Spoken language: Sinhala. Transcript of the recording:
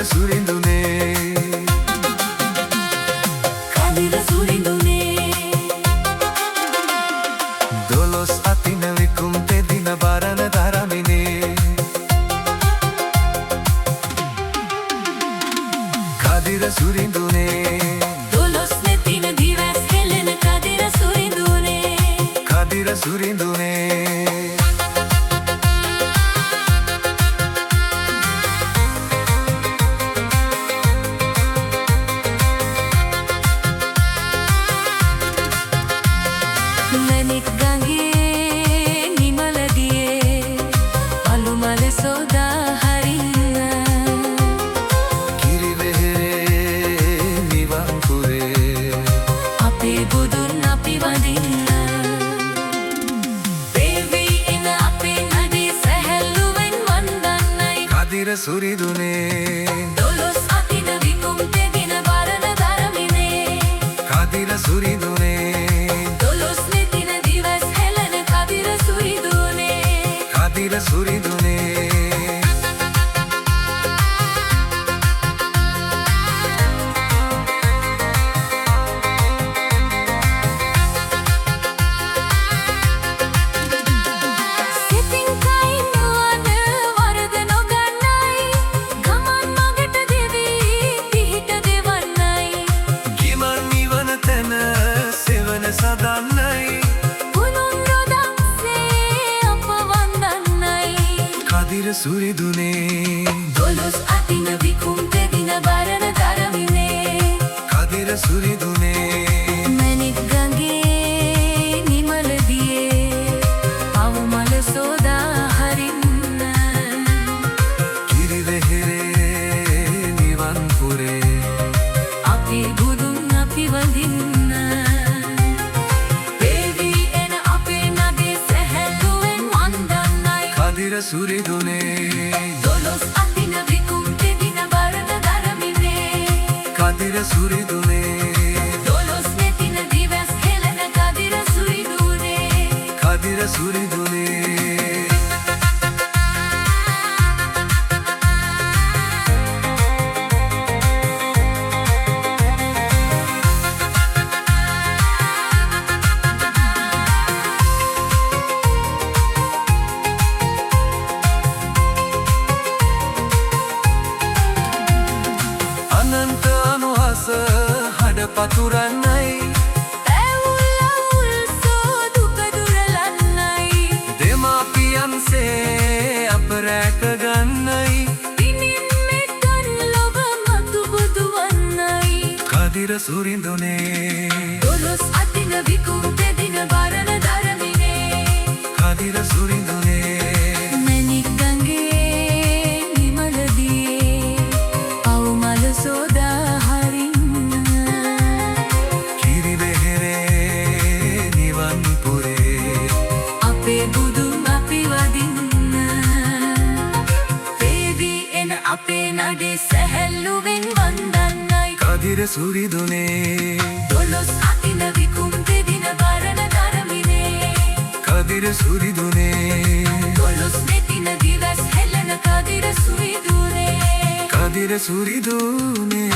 සුරිඳුනේ කදිර සුරිඳුනේ දොළොස් අතින විකුම් තෙදින බරණ දරමිනේ කදිර සුරිඳුනේ දොළොස් නෙතින දිවස් හෙළෙන කදිර සුරිඳුනේ කදිර සුරිඳුනේ මැණික් ගඟේ නිමල දියේ අලුමල සෝදා හරින්න කිරි වෙහෙරේ නිවන් පුරේ අපේ බුදුන් අපි වඳින්න දේවි එන අපේ නඩේ සැහැල්ලුවෙන් වන්දන්නයි කදිර සුරිඳුනේ දොළොස් අතින විකුම් තෙදින බරණ දරමිනේ කදිර සුරිඳුනේ කදිර සුරිඳුනේ සිතින් කයින් නුවණ වරද නොගන්නයි ගමන් මගට දෙවි පිහිට දෙවන්නයි ගිමන් නිවන තැන සෙවන සදන්නයි කදිර සුරිඳුනේ දොළොස් අතින විකුම් තෙදින බරණ දරමිනේ කදිර සුරිඳුනේ මැණික් ගඟේ නිමල දියේ අවමල සෝදා හරින්න කිරි වෙහෙරේ නිවන් පුරේ අපේ බුදුන් අපි වඳින්න දේවි එන අපේ නගේ සැහැල්ලුවෙන් වන්දන්නයි කදිර සුරිඳුනේ දොළොස් අතින විකුම් තෙදින බරණ දරමිනේ කදිර සුරිඳුනේ දොළොස් නෙතින දිවස් හෙළන කදිර සුරිඳුනේ කදිර සුරිඳුනේ අනන්ත අනුහස හඩ පතුරන්නයි ඇවුල් අවුල් සෝ දුක දුරලන්නයි දෙමාපියන්සේ අප රැක ගන්නයි පිනින් මෙතන් ලොව මතු බුදු වන්නයි කදිර සුරිඳුනේ දොළොස් අතින විකුම් තෙදින බරණ දරමිනේ කදිර සුරිඳුනේ මැණික් ගඟේ නිමල දියේ අවමල සෝදා හරින්න කිරි වෙහෙරේ නිවන් පුරේ අපේ බුදුන් අපි වදින්න දේවි එන අපේ නඩේ සැහැල්ලුවෙන් වන්දන්නයි කදිර සුරිඳුනේ දොළොස් අතින විකුම් තෙදින බරණ දරමිනේ කදිර සුරිඳුනේ දොළොස් නෙතින දිවස් හෙළන කදිර සුරිඳුනේ කදිර සුරිඳුනේ